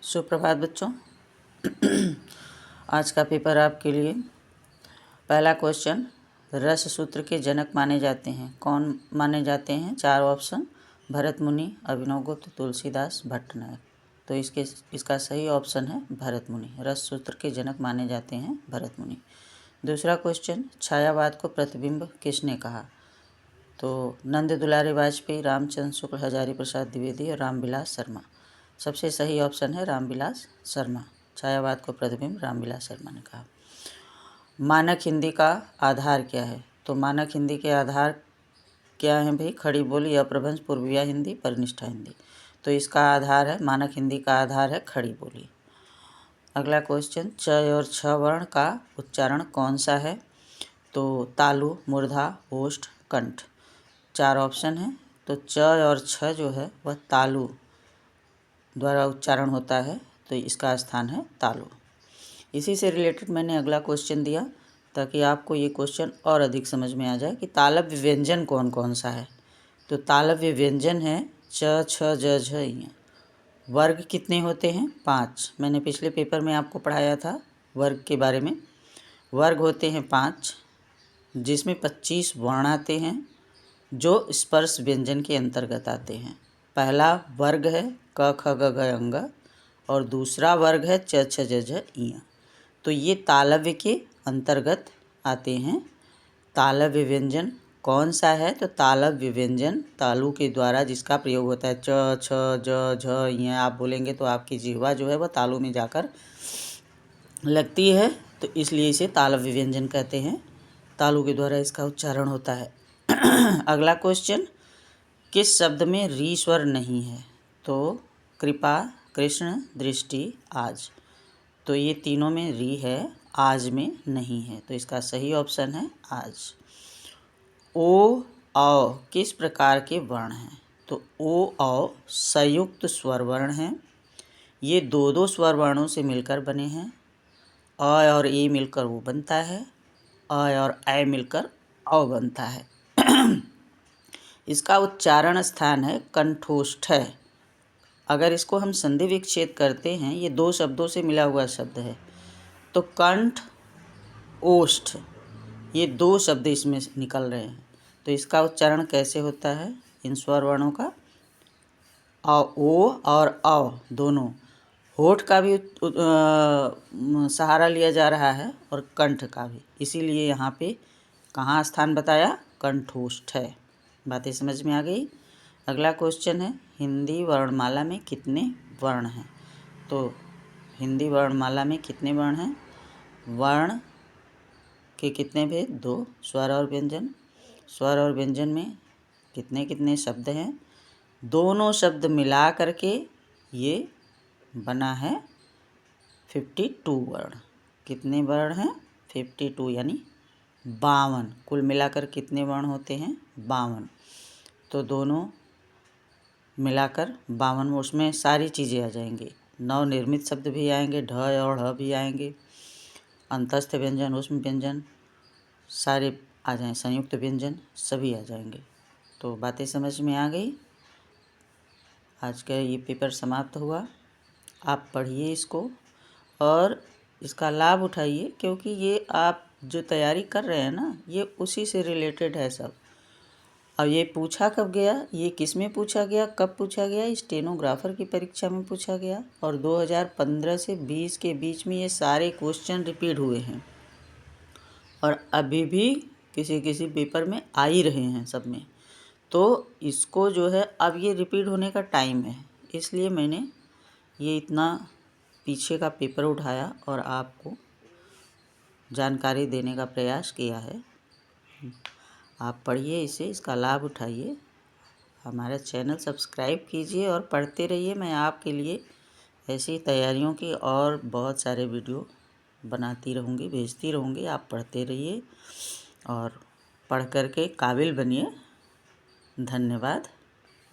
सुप्रभात बच्चों। आज का पेपर आपके लिए पहला क्वेश्चन, रस सूत्र के जनक माने जाते हैं। कौन माने जाते हैं? 4 ऑप्शन, भरत मुनि, अभिनव गुप्त, तुलसीदास, भट्टनायक। तो इसका सही ऑप्शन है भरत मुनि। रस सूत्र के जनक माने जाते हैं भरत मुनि। दूसरा क्वेश्चन, छायावाद को प्रतिबिंब किसने कहा? तो नंद दुलारे वाजपेयी, रामचंद्र शुक्ल, हजारी प्रसाद द्विवेदी और रामविलास शर्मा। सबसे सही ऑप्शन है रामविलास शर्मा। छायावाद को प्रतिबिंब रामविलास शर्मा ने कहा। मानक हिंदी का आधार क्या है? तो मानक हिंदी के आधार क्या है भाई? खड़ी बोली, अप्रभंश, पूर्विया हिंदी, परिनिष्ठा हिंदी। तो इसका आधार है, मानक हिंदी का आधार है खड़ी बोली। अगला क्वेश्चन, च और छ वर्ण का उच्चारण कौन सा है? तो तालु, मूर्धा, ओष्ठ, कंठ। 4 ऑप्शन है। तो च और छ जो है वह तालु द्वारा उच्चारण होता है, तो इसका स्थान है तालु। इसी से रिलेटेड मैंने अगला क्वेश्चन दिया ताकि आपको ये क्वेश्चन और अधिक समझ में आ जाए कि तालव्य व्यंजन कौन कौन सा है। तो तालव्य व्यंजन है च, छ, ज, झ, ञ। वर्ग कितने होते हैं? 5। मैंने पिछले पेपर में आपको पढ़ाया था वर्ग के बारे में। वर्ग होते हैं 5, जिसमें 25 वर्ण आते हैं जो स्पर्श व्यंजन के अंतर्गत आते हैं। पहला वर्ग है क, ख, ग, घ, अंग और दूसरा वर्ग है च, छ, ज, झ, ञ। तो ये तालव्य के अंतर्गत आते हैं। तालव्य व्यंजन कौन सा है? तो तालव्य व्यंजन तालु के द्वारा जिसका प्रयोग होता है, च, छ, ज, झ, ञ। आप बोलेंगे तो आपकी जिह्वा जो है वह तालु में जाकर लगती है, तो इसलिए इसे तालव्य व्यंजन कहते हैं। तालु के द्वारा इसका उच्चारण होता है। अगला क्वेश्चन, किस शब्द में री स्वर नहीं है? तो कृपा, कृष्ण, दृष्टि, आज। तो ये तीनों में री है, आज में नहीं है, तो इसका सही ऑप्शन है आज। ओ, औ किस प्रकार के वर्ण हैं? तो ओ, औ संयुक्त स्वर वर्ण हैं। ये दो स्वर वर्णों से मिलकर बने हैं। अ और ए मिलकर वो बनता है, अ और ऐ मिलकर औ बनता है। इसका उच्चारण स्थान है कंठोष्ठ है। अगर इसको हम संधि विच्छेद करते हैं, ये 2 शब्दों से मिला हुआ शब्द है, तो कंठ, ओष्ठ, ये 2 शब्द इसमें निकल रहे हैं। तो इसका उच्चारण कैसे होता है इन स्वर वर्णों का? ओ और औ दोनों। होठ का भी सहारा लिया जा रहा है और कंठ का भी, इसीलिए यहाँ पे कहाँ स्थान बताया? कंठोष्ठ है। बातें समझ में आ गई? अगला क्वेश्चन है, हिंदी वर्णमाला में कितने वर्ण हैं? तो हिंदी वर्णमाला में कितने वर्ण हैं? वर्ण के कितने भेद? 2, स्वर और व्यंजन। स्वर और व्यंजन में कितने कितने शब्द हैं? दोनों शब्द मिला करके ये बना है 52 वर्ण। कितने वर्ण हैं? 52 यानी 52। कुल मिलाकर कितने वर्ण होते हैं? 52। तो दोनों मिलाकर 52, उसमें सारी चीज़ें आ जाएंगी। नवनिर्मित शब्द भी आएंगे, ढ और ढ़ भी आएंगे, अंतस्थ व्यंजन, ऊष्म व्यंजन सारे आ जाएं, संयुक्त व्यंजन सभी आ जाएंगे। तो बातें समझ में आ गई? आज का ये पेपर समाप्त हुआ। आप पढ़िए इसको और इसका लाभ उठाइए, क्योंकि ये आप जो तैयारी कर रहे हैं ना, ये उसी से रिलेटेड है सब। अब ये पूछा कब गया? ये किस में पूछा गया, कब पूछा गया? स्टेनोग्राफर की परीक्षा में पूछा गया और 2015 से 20 के बीच में ये सारे क्वेश्चन रिपीट हुए हैं और अभी भी किसी किसी पेपर में आ ही रहे हैं सब में। तो इसको जो है अब ये रिपीट होने का टाइम है, इसलिए मैंने ये इतना पीछे का पेपर उठाया और आपको जानकारी देने का प्रयास किया है। आप पढ़िए इसे, इसका लाभ उठाइए, हमारा चैनल सब्सक्राइब कीजिए और पढ़ते रहिए। मैं आपके लिए ऐसी तैयारियों की और बहुत सारे वीडियो बनाती रहूँगी, भेजती रहूँगी। आप पढ़ते रहिए और पढ़ कर के काबिल बनिए। धन्यवाद।